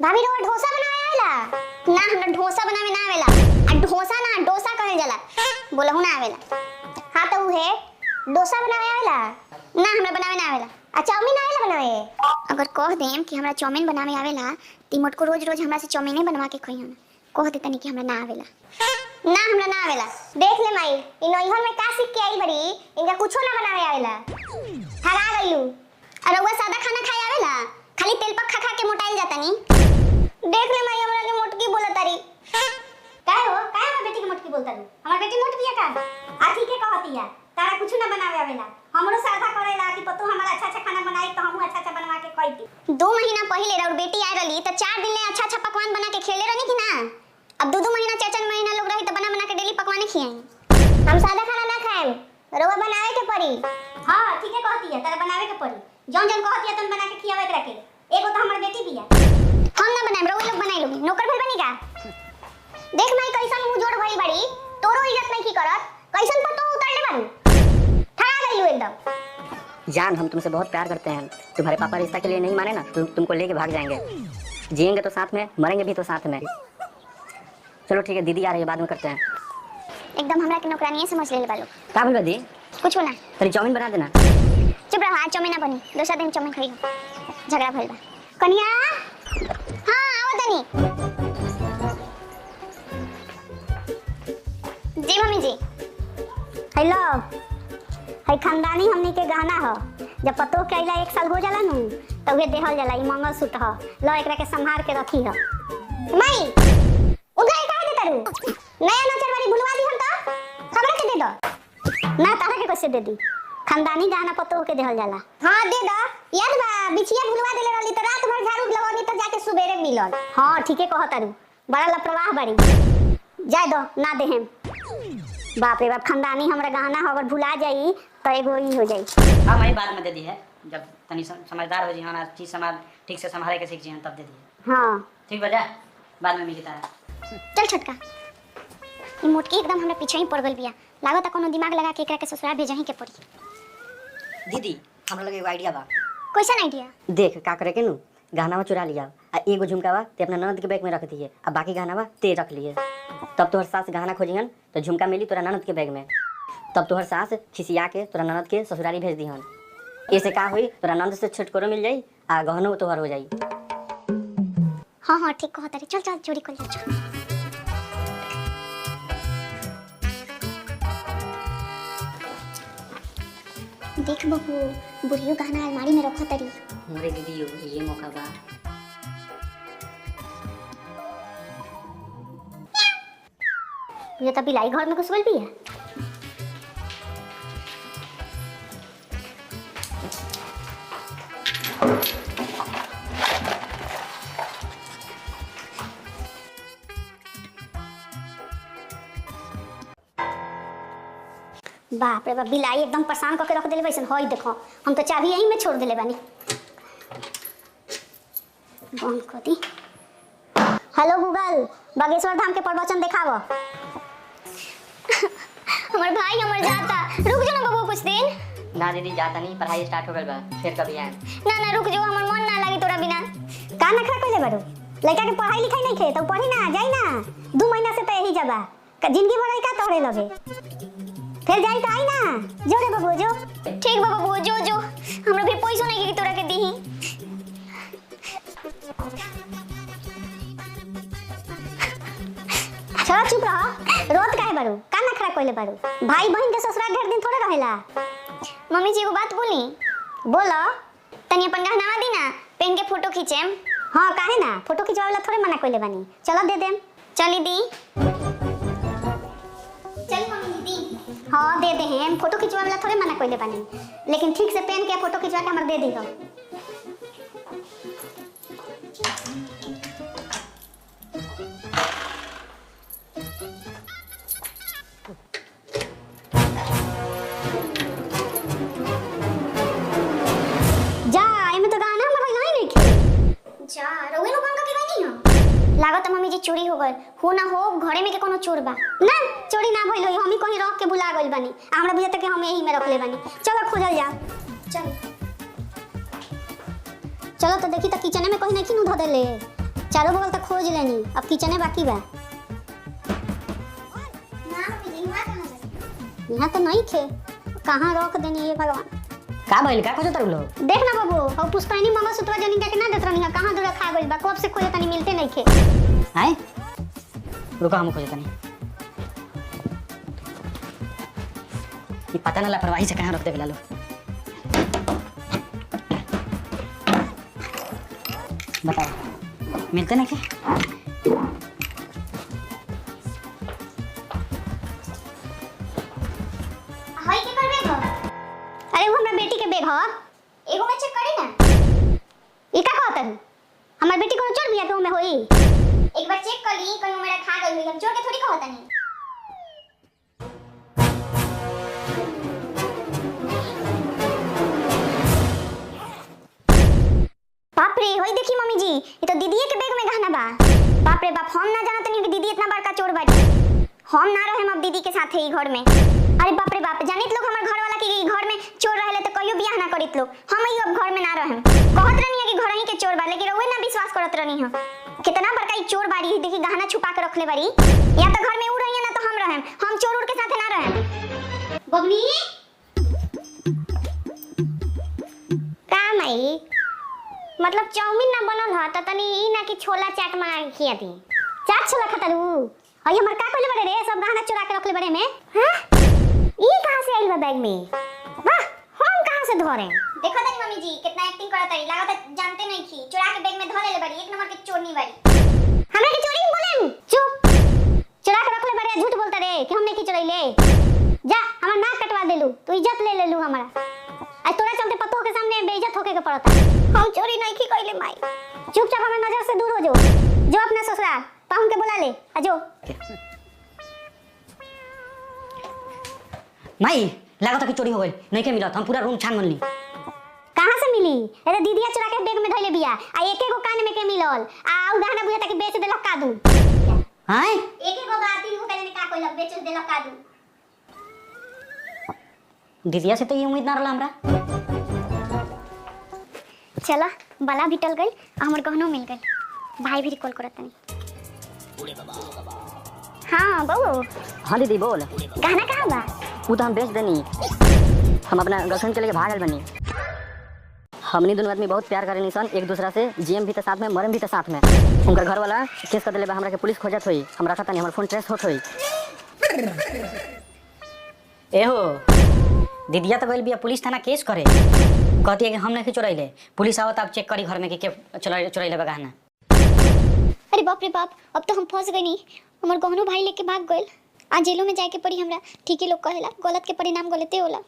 भाभी रो डोसा बनावे आवेला ना? हमरा डोसा बनावे ना आवेला। आ डोसा ना डोसा कहल जाला, बोलहु ना आवेला। हां तो उ है डोसा बनावे आवेला ना? हमरा बनावे ना आवेला। आ चाउमीन आवेला बनावे? अगर कह देम कि हमरा चाउमीन बनावे आवेला ती मोटको रोज रोज हमरा से चाउमीन बनवा के खइहन। कह दे तनी कि हमरा ना आवेला ना, हमरा ना आवेला। देख ले माई इ नैहर में का सीख के आई बड़ी, इनका कुछो ना बनावे आवेला। हरा गइलू। अरे वो सादा खाना खाए आवेला? खाली तेल पक खा खा के मोटाइल जातानी। देख ले माई हमरा के मोटकी बोलतारी। काहे हो? काहे हमर बेटी के मोटकी बोलतारी? हमर बेटी मोट बिया का? आ ठीक है कहतिया। तारा कुछ ना बनावे आवेला। हमरो सादा करेला कि पतो हमारा अच्छा अच्छा खाना बनाई तो हमहु अच्छा अच्छा बनवा के खइती। 2 महीना पहिले और बेटी आइ रहली त 4 दिन ले अच्छा अच्छा पकवान बना के खिले रहनी कि ना? अब 2 महीना 4 महीना लोग रही त बना बना के डेली पकवाने खियाई। हम सादा खाना ना खाएम, रोवा बनावे के पड़ी। हां ठीक है कहतिया, तारा बनावे के पड़ी। जौन जौन कहतिया तन बना के खियावे एकरा के। एगो तो हमर बेटी बिया। हम ना बनाएम, रोवा लोग बनाई लोगी। नौकर भइल बनी का? देख माई कैसन मुंह जोड़ भइल बड़ी, तोरो इज्जत नहीं की करत। कैसन पतो उतारले बारू? ठगा गइलू एकदम। जान हम तुमसे बहुत प्यार करते हैं। तुम्हारे पापा रिश्ता के लिए नहीं माने ना तो तुमको लेके भाग जाएंगे। जिएंगे तो साथ में, मरेंगे भी तो साथ में। चलो ठीक है, दीदी आ रही है, बाद में करते हैं। एकदम हमरा के नौकरानिए समझ लेले बालो। का बोल दी? कुछ ना। तेरी चाउमीन बना देना। चुप रह, आज चाउमीन ना बनी। दूसरा दिन चाउमीन खाई। झगड़ा भइल बा। कन्या हां आओ तनी। जी मम्मी जी। हेलो, है खानदानी हमनी के गहना ह। जब पतो के आइला 1 साल हो जाला नु त उहे देहल जाला। ई मंगलसूत्र ह, लो एकरा के संभाल के रखी ह। माई उधाई काहे दे तारू? नया नचरवारी भुलवा दी हम त खबर के दे दो ना। तारा के कैसे दे दी? खानदानी गहना पतो के देहल जाला। हां दे दो। याद बा बिछिया भुलवा देले रहली त रात भर झाड़ू लगवनी त जाके सुबेरे मिलल। हां ठीके कह तारू, बड़ा लापरवाह बड़ी। जाय दो ना देहम। बाप रे बाप, खानदानी हमरा गहना हो अगर भुला जाई तो एगो ई हो जाई। हां मैं बाद में दे दी है, जब तनी समझदार हो जी। हां चीज समाज ठीक से संभाले के सीख जी तब दे दी। हां ठीक बजा, बाद में मिलता है। चल छोटका, ई मोटकी एकदम हमरा पीछे ही पड़ गइल बिया। लागत कोनो दिमाग लगा के एकरा के ससुराल भेजही के पड़ी। दीदी हमरा लगे एगो आइडिया बा। कैसन आइडिया? देख का करे के नु, गहनावा चुरा लिया आ एगो झुमकावा ते अपना ननद के बैग में रख दिए आ बाकी गहनावा ते रख लिए। तब तोहर सास गहना खोजिहन तो झुमका मिली तोरा ननद के बैग में। तब तोहर सास खिसिया के तोरा ननद के ससुराली भेज दिहन। ऐसे का होई, तोरा ननद से छुटकारा मिल जाई आ गहनो तोहर हो जाई। हां हां ठीक कहत रे। चल चल चोरी कर ले चल। देख बहू, बुढ़ियो गहना अलमारी में रखो तरी। हमरे दीदी ये मौका बा। ये तो बिलाई घर में घुस गइल बिया। बाप रे बाप, बिलाई एकदम परेशान करके रख देले वैसन। हई देखो, हम तो चाबी यहीं में छोड़ देले बानी। बंद कर दी। हेलो गूगल, बागेश्वर धाम के प्रवचन दिखाओ। हमर भाई हमर जाता। रुक जाओ ना बाबू कुछ दिन। ना दीदी जाता नहीं, पढ़ाई स्टार्ट हो गइल बा, फिर कभी आए। ना ना रुक जाओ, हमर मन ना लागी तोरा बिना। का नखरा कइले बारू? लड़का के पढ़ाई लिखाई नहीं खे तो पढ़ी ना जाई ना। 2 महीना से तो यही जबा, जिंदगी भर का तोहरे लगे। फिर जाई तो आई ना। जो रे बाबू जो। ठीक बा बाबू, जो जो। हमरा भी पैसा नहीं कि तोरा के दीही। छोरा चुप रह। रोत काहे बारू? का नखरा कइले बारू? भाई बहन के ससुराल ढेर दिन थोड़े रहेला। मम्मी जी एगो बात बोली। बोलो। तनी अपन गहनावा दी ना, पेन के फोटो खींचेम। हां काहे ना, फोटो खिंचवावे ला थोड़े मना कइले बानी। चलो दे देम। चली दी। चल मम्मी दी। हां दे दे हम, फोटो खिंचवावे ला थोड़े मना कइले बानी। लेकिन ठीक से पेन के फोटो खिंचवा के हमर दे दी हो। जा एमे तो गाना हमर भाई नहीं लिखे। जा रोवे नो बंका के गई नहीं हो। लागत मम्मी जी चोरी हो गइल। हो ना हो घरे में के कोनो चोर बा ना। चोरी ना भइल होई, हम ही कहीं रख के भुला गइल बानी। हमरा बुझाता कि हम यही में रख ले बानी। चलो खोजल जा। चल चलो तो देखी त किचन में कहीं नहीं नु धो देले। चारों बगल तक खोज लेनी, अब किचने बाकी बा। यहाँ तो नहीं थे, कहाँ रख देनी ये भगवान। का भइल का खोजत लोग? देख ना बाबू, हम पुष्पानी मामा सुतवा जनी के ना देत रहनी, कहाँ दूर खा गइल बा, कब से खोजे तनी मिलते नहीं थे। हैं रुको हम खोजत नहीं, ये पता ना लापरवाही से कहाँ रख दे लो। बताओ मिलते नहीं थे? हाय के कर बैग हो? अरे वो हमरा बेटी के बैग हो, एगो में चेक करी ना। ई का कहत है? हमर बेटी कोनो चोर बिया के में होई? एक बार चेक कर ली, कहीं मेरा खा गइल, हम चोर के थोड़ी कहत नहीं। बाप रे, होई देखी मम्मी जी, ये तो दीदी के बैग में गहना बा। बाप रे बाप, हम ना जानत नहीं कि दीदी इतना बड़का चोर बाटी। हम ना रहे अब दीदी के साथ ही घर में। अरे बाप रे बाप, जानित लोग हमर घर वाला के घर में चोर रहले तो कहियो बियाह ना करित लोग। हम ही अब घर में ना रहम। कहत रहनी है कि घर ही के चोर बा, लेकिन रउए ना विश्वास करत रहनी है। कितना बड़का ई चोर बाड़ी, देखी गहना छुपा के रखले बाड़ी। या तो घर में उ रही ना तो हम रहम, हम चोर उड़ के साथे ना रहम। बबनी का माई, मतलब चाउमीन ना बनल ह त तनी ई ना कि छोला चाट मंगा के खिया दी। चाट छोला खतरू अई हमर का कइले बड़े रे, सब गहना चुरा के रखले बड़े में। हां ई कहां से आइल बा बैग में? वाह, हम कहां से धरे? देखो तनी मम्मी जी कितना एक्टिंग करत है, लागत जानते नहीं की चुरा के बैग में धर लेले बड़ी, एक नंबर के चोरनी बड़ी। हमरा के चोरी बोलेम? चुप, चुरा के रखले बड़े, झूठ बोलता रे कि हम नहीं की चुराइले। जा हमर नाक कटवा देलू, तू इज्जत ले लेलू हमरा। आज तोरा चलते पतों के सामने बेइज्जत होके के पड़ता। हम चोरी नहीं की कइले माई, चुपचाप हमर नजर से दूर हो जाओ। जो अपना ससुराल पाहुन के बुला ले, आ जो। माई लागत कि चोरी हो गइल, नहीं के मिलत, हम पूरा रूम छान मनली। कहां से मिली? ए तो दीदिया चुरा के बैग में धइले बिया, आ एके गो कान में के मिलल, आ उ गहना बुझा तक बेच देलक कादू। हैं एके गो बात तीन गो कान में का कइलक, बेच देलक कादू। दीदिया से तो ये उम्मीद ना रहला हमरा। चला बला भी टल गइल, हमर गहनो मिल गइल। भाई भी कॉल करत तनी। हां बहू। हाँ दीदी बोल। गहना कहां बा? वो तो हम बेच देनी, हम अपना गर्लफ्रेंड के लेके भागल बनी। हमनी दोनों आदमी बहुत प्यार करे निसन एक दूसरा से, जीएम भी तो साथ में, मरम भी तो साथ में। उनका घर वाला केस कर देले बा हमरा के, पुलिस खोजत होई, हम रखा तनी, हमर फोन ट्रेस होत होई। एहो दीदिया तो गइल बिया पुलिस थाना केस करे, कहती है कि हम नहीं चुराइले, पुलिस आवत अब चेक करी घर में कि के चुराइले बा गहना। अरे बाप रे बाप, अब तो हम फंस गइनी। हमर गहनो भाई लेके भाग गइल। आज जेलों में जाके पड़ी हमरा। ठीक है लोग कहेला गलत के परिणाम गलते होला।